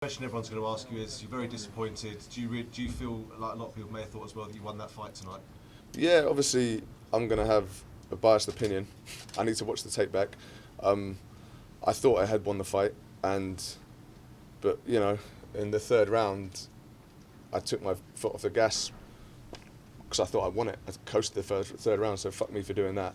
The question everyone's going to ask you is, you're very disappointed. Do you feel like a lot of people may have thought as well that you won that fight tonight? Yeah, obviously I'm going to have a biased opinion. I need to watch the tape back. I thought I had won the fight, but you know, in the third round, I took my foot off the gas because I thought I won it. I coasted the third round, so fuck me for doing that.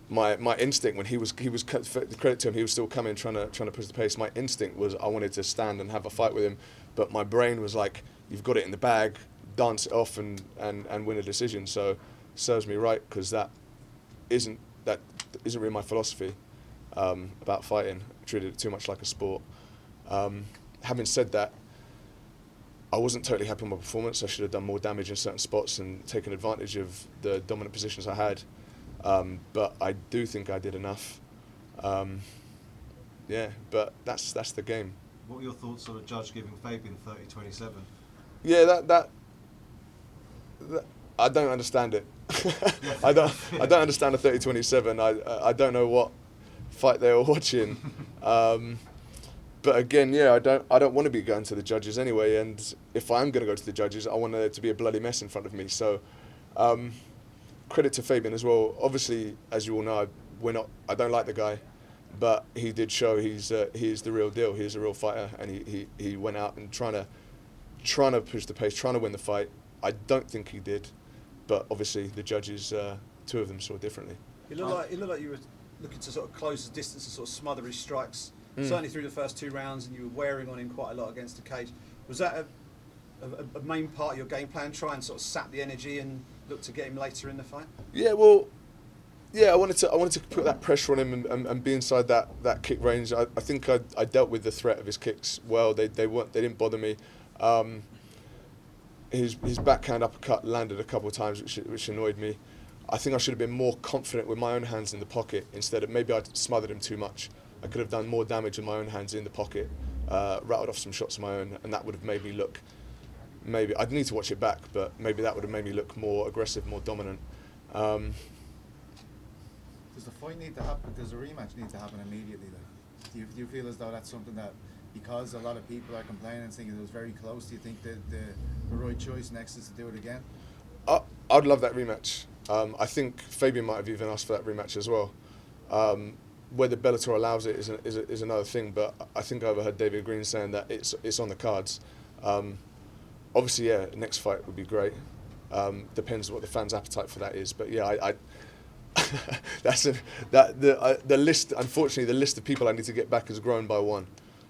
My instinct when he was the credit to him, he was still coming, trying to push the pace. My instinct was I wanted to stand and have a fight with him, but my brain was like, you've got it in the bag, dance it off and win a decision. So serves me right, because that isn't really my philosophy about fighting. I treated it too much like a sport. Having said that, I wasn't totally happy with my performance. I should have done more damage in certain spots and taken advantage of the dominant positions I had. But I do think I did enough. Yeah, but that's the game. What were your thoughts on a judge giving Fabian 30-27? Yeah, that I don't understand it. I don't understand the 30-27. I don't know what fight they were watching. But again, yeah, I don't want to be going to the judges anyway. And if I'm going to go to the judges, I want there to be a bloody mess in front of me. So. Credit to Fabian as well. Obviously, as you all know, I don't like the guy, but he did show he is the real deal. He is a real fighter, and he went out and trying to push the pace, trying to win the fight. I don't think he did, but obviously the judges, two of them saw differently. It looked like you were looking to sort of close the distance and sort of smother his strikes. Certainly through the first 2 rounds, and you were wearing on him quite a lot against the cage. Was that a main part of your game plan? Try and sort of sap the energy and look to get him later in the fight? Yeah, well, yeah, I wanted to put that pressure on him and be inside that kick range. I think I dealt with the threat of his kicks well. They didn't bother me. His backhand uppercut landed a couple of times, which annoyed me. I think I should have been more confident with my own hands in the pocket instead of maybe I smothered him too much. I could have done more damage with my own hands in the pocket, rattled off some shots of my own, and that would have made me look. Maybe I'd need to watch it back, but maybe that would have made me look more aggressive, more dominant. Does the fight need to happen? Does a rematch need to happen immediately? Like, do you feel as though that's something that, because a lot of people are complaining and thinking it was very close, do you think that the right choice next is to do it again? I'd love that rematch. I think Fabian might have even asked for that rematch as well. Whether Bellator allows it is another thing, but I think I overheard David Green saying that it's on the cards. Obviously, yeah, next fight would be great. Depends what the fans' appetite for that is, but yeah, I the list. Unfortunately, the list of people I need to get back has grown by 1.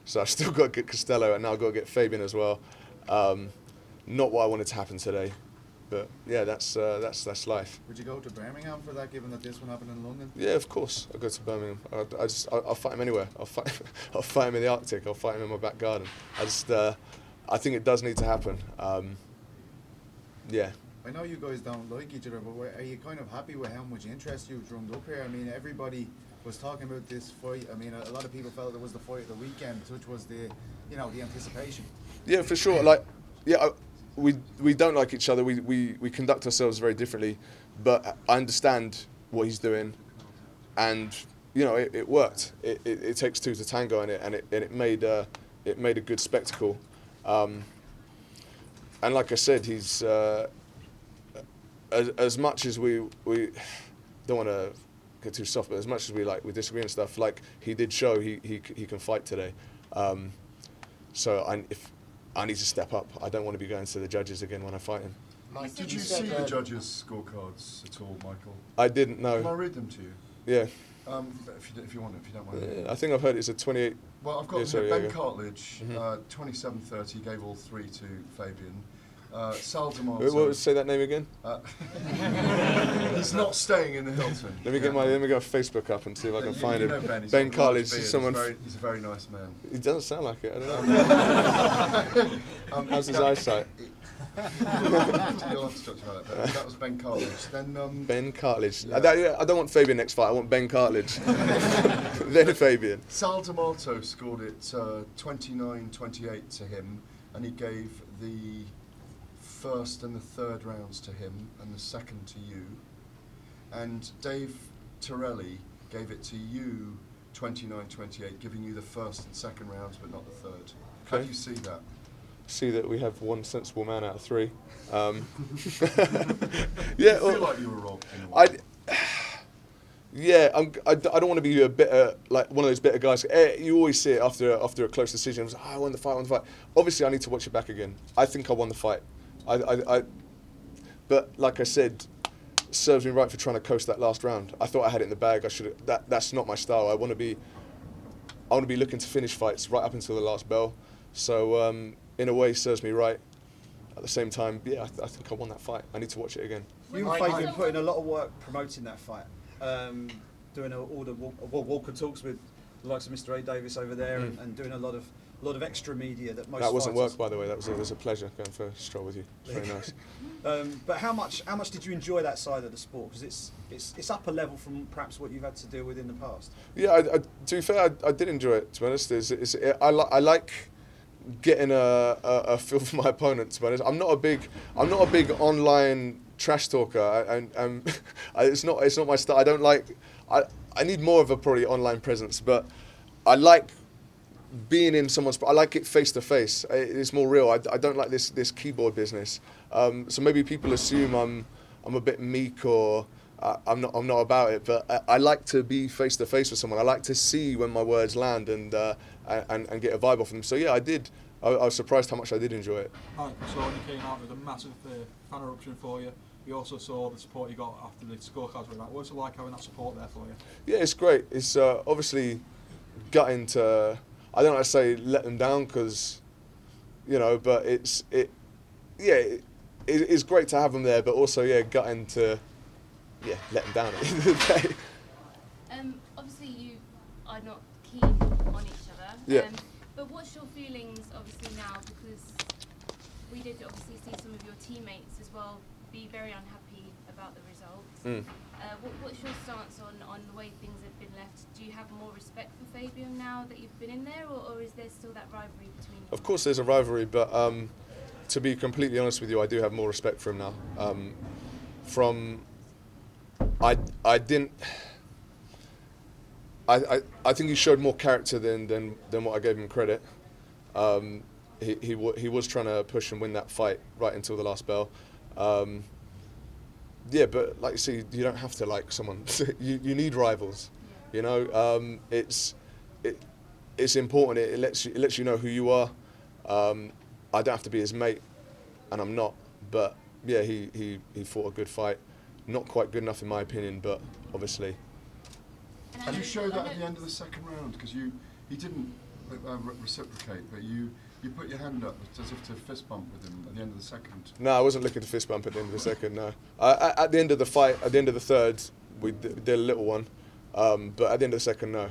So I've still got to get Costello, and now I've got to get Fabian as well. Not what I wanted to happen today, but yeah, that's life. Would you go to Birmingham for that, given that this one happened in London? Yeah, of course. I'll go to Birmingham. I'll fight him anywhere. I'll fight him in the Arctic. I'll fight him in my back garden. I think it does need to happen. Yeah. I know you guys don't like each other, but are you kind of happy with how much interest you've drummed up here? I mean, everybody was talking about this fight. I mean, a lot of people felt it was the fight of the weekend, which was the anticipation. Yeah, for sure. Like, yeah, we don't like each other. We conduct ourselves very differently, but I understand what he's doing, and it worked. It takes 2 to tango, and it made a good spectacle. And like I said, he's as much as we don't want to get too soft, but as much as we disagree and stuff, like he did show he can fight today. So if I need to step up, I don't want to be going to the judges again when I fight him. Mike, did you see the judges' scorecards at all, Michael? I didn't know. Can I read them to you? Yeah. If you don't mind. I think I've heard it's a 28. Well, I've got Ben Cartledge, 27-30, gave all 3 to Fabian. Sal D'Amato. Say that name again. He's not staying in the Hilton. Let me get Facebook up and see if I can find him. Ben Cartledge is someone. He's a very nice man. He doesn't sound like it. I don't know. How's his eyesight? You'll have to talk about that. That was Ben Cartledge. Then Ben Cartledge. Yeah. I don't want Fabian next fight. I want Ben Cartledge. Then Fabian. Sal D'Amato scored it 29-28 to him, and he gave the first and the third rounds to him, and the second to you. And Dave Torelli gave it to you 29-28, giving you the first and second rounds, but not the third. How do you see that? See that we have one sensible man out of three. Yeah, Yeah, you feel well, like you were wrong in a way. I don't want to be a bitter, like one of those bitter guys. You always see it after a close decision. It's like, I won the fight. Obviously, I need to watch it back again. I think I won the fight. But like I said, serves me right for trying to coast that last round. I thought I had it in the bag. I should. That's not my style. I want to be looking to finish fights right up until the last bell. So in a way, serves me right. At the same time, yeah, I think I won that fight. I need to watch it again. You and Fabian put in a lot of work promoting that fight, doing all the Walker talks with the likes of Mr. A. Davis over there, and doing a lot of extra media that most. That wasn't fighters, work, by the way. It was a pleasure going for a stroll with you. It's very nice. But how much did you enjoy that side of the sport? Because it's up a level from perhaps what you've had to deal with in the past. Yeah, to be fair, I did enjoy it. To be honest, I like getting a feel for my opponent. To be honest, I'm not a big online trash talker, and it's not my style. I don't like. I need more of a probably online presence, but I like being in someone's. I like it face to face. It's more real. I don't like this keyboard business. So maybe people assume I'm a bit meek or I'm not about it. But I like to be face to face with someone. I like to see when my words land and get a vibe off them. So yeah, I did. I was surprised how much I did enjoy it. Right, so when you came out with a massive fan eruption for you, we also saw the support you got after the scorecards were out. What's it like having that support there for you? Yeah, it's great. It's obviously gutting to. I don't want to say let them down because, but it's great to have them there, but also gutting to let them down at the end of the day. Obviously you are not keen on each other. Yeah. But what's your feelings obviously now, because we did obviously see some of your teammates as well be very unhappy about the results. What's your stance on the way things have been left? Do you have more respect for Fabian now that you've been in there, or is there still that rivalry between you? Of course there's a rivalry, but to be completely honest with you, I do have more respect for him now. I think he showed more character than what I gave him credit. He was trying to push and win that fight right until the last bell. Yeah, but like you see, you don't have to like someone. you need rivals. It's important. It lets you know who you are. I don't have to be his mate, and I'm not. But yeah, he fought a good fight. Not quite good enough in my opinion, but obviously. And you showed that at the end of the second round because he didn't reciprocate, but you put your hand up as if to fist bump with him at the end of the second. No, I wasn't looking to fist bump at the end of the second. No, at the end of the fight, at the end of the third, we did a little one, but at the end of the second, no.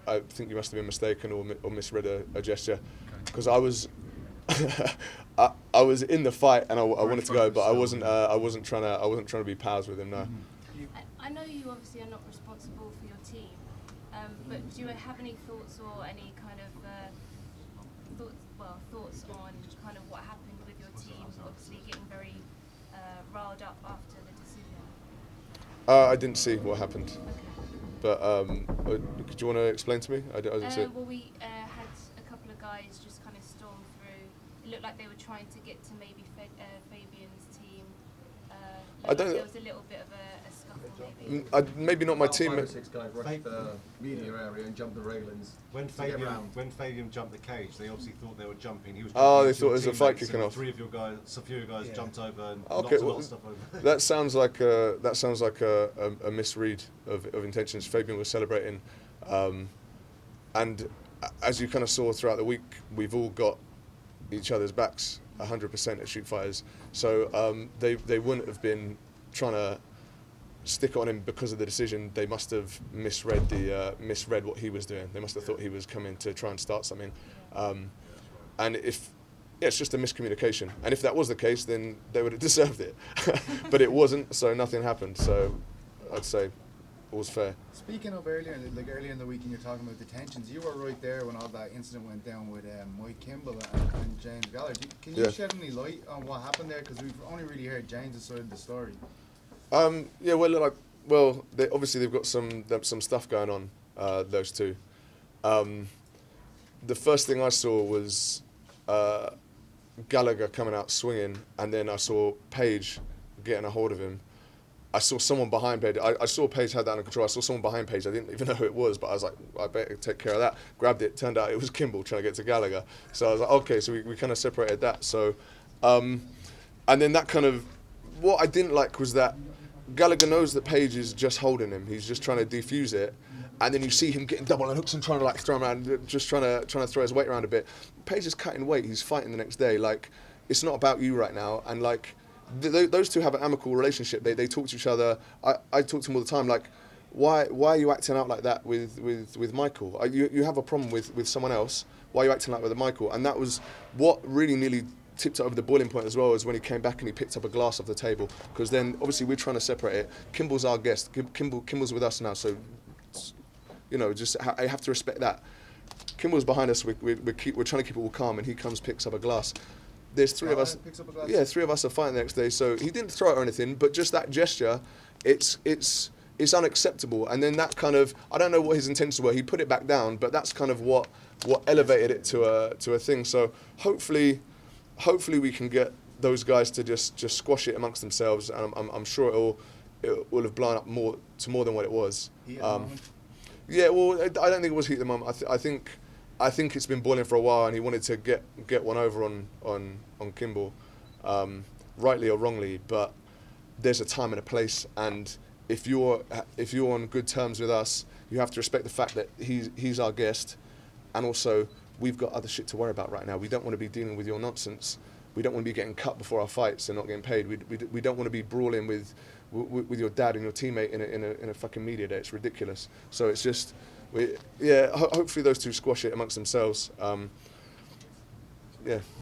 I think you must have been mistaken or misread a gesture, because I was I was in the fight and I wanted to go, but I wasn't trying to be pals with him. No. I know you obviously are not responsible for your team, but do you have any thoughts or any kind of thoughts on kind of what happened with your team? Obviously, getting very riled up after the decision. I didn't see what happened, but do you want to explain to me? I didn't see it. Well, we had a couple of guys just kind of storm through. It looked like they were trying to get to maybe Fabian's team. There was a little bit of a scuffle, maybe. Maybe not my About team. 5 or 6 guys rushed the media area and jumped the railings. When Fabian jumped the cage, they obviously thought they were jumping. He was. Oh, they thought it was a fight kicking off. A few of you guys jumped over and Okay, knocked a lot of stuff over. that sounds like a misread of intentions. Fabian was celebrating, and as you kind of saw throughout the week, we've all got each other's backs 100% at Shoot Fighters. So they wouldn't have been trying to stick on him because of the decision. They must have misread what he was doing. They must have thought he was coming to try and start something. And it's just a miscommunication. And if that was the case, then they would have deserved it. But it wasn't, so nothing happened. So I'd say all's fair. Speaking of earlier in the week, and you're talking about the tensions, you were right there when all that incident went down with Mike Kimbel and James Gallagher. Can you shed any light on what happened there? Because we've only really heard James' side of the story. Obviously they've got some stuff going on. those two. The first thing I saw was Gallagher coming out swinging, and then I saw Page getting a hold of him. I saw someone behind Page. I saw Page had that under control. I saw someone behind Page. I didn't even know who it was, but I was like, I better take care of that. Grabbed it. Turned out it was Kimbel trying to get to Gallagher. So I was like, okay, so we kind of separated that. So, and then that kind of, what I didn't like was that Gallagher knows that Page is just holding him. He's just trying to defuse it. And then you see him getting double and hooks and trying to like throw him around, just trying to throw his weight around a bit. Page is cutting weight. He's fighting the next day. Like, it's not about you right now. And like, those two have an amicable relationship. They talk to each other. I talk to them all the time. Like, why are you acting out like that with Michael? You have a problem with someone else. Why are you acting like that with Michael? And that was what really nearly tipped it over the boiling point as well, as when he came back and he picked up a glass off the table. Because then obviously we're trying to separate it. Kimbel's our guest. Kimbel's with us now, so. You know, just I have to respect that. Kimbel's behind us. We're trying to keep it all calm, and he comes, picks up a glass. There's three of us. Picks up a glass. Yeah, three of us are fighting the next day. So he didn't throw it or anything, but just that gesture, it's unacceptable. And then that kind of, I don't know what his intentions were. He put it back down, but that's kind of what elevated it to a thing. So hopefully we can get those guys to just squash it amongst themselves, and I'm sure it will have blown up more than what it was. Yeah, well, I don't think it was heat at the moment. I think it's been boiling for a while, and he wanted to get one over on Kimbel, rightly or wrongly. But there's a time and a place, and if you're on good terms with us, you have to respect the fact that he's our guest, and also we've got other shit to worry about right now. We don't want to be dealing with your nonsense. We don't want to be getting cut before our fights and not getting paid. We don't want to be brawling with your dad and your teammate in a fucking media day. It's ridiculous. So it's just, hopefully those two squash it amongst themselves. Yeah.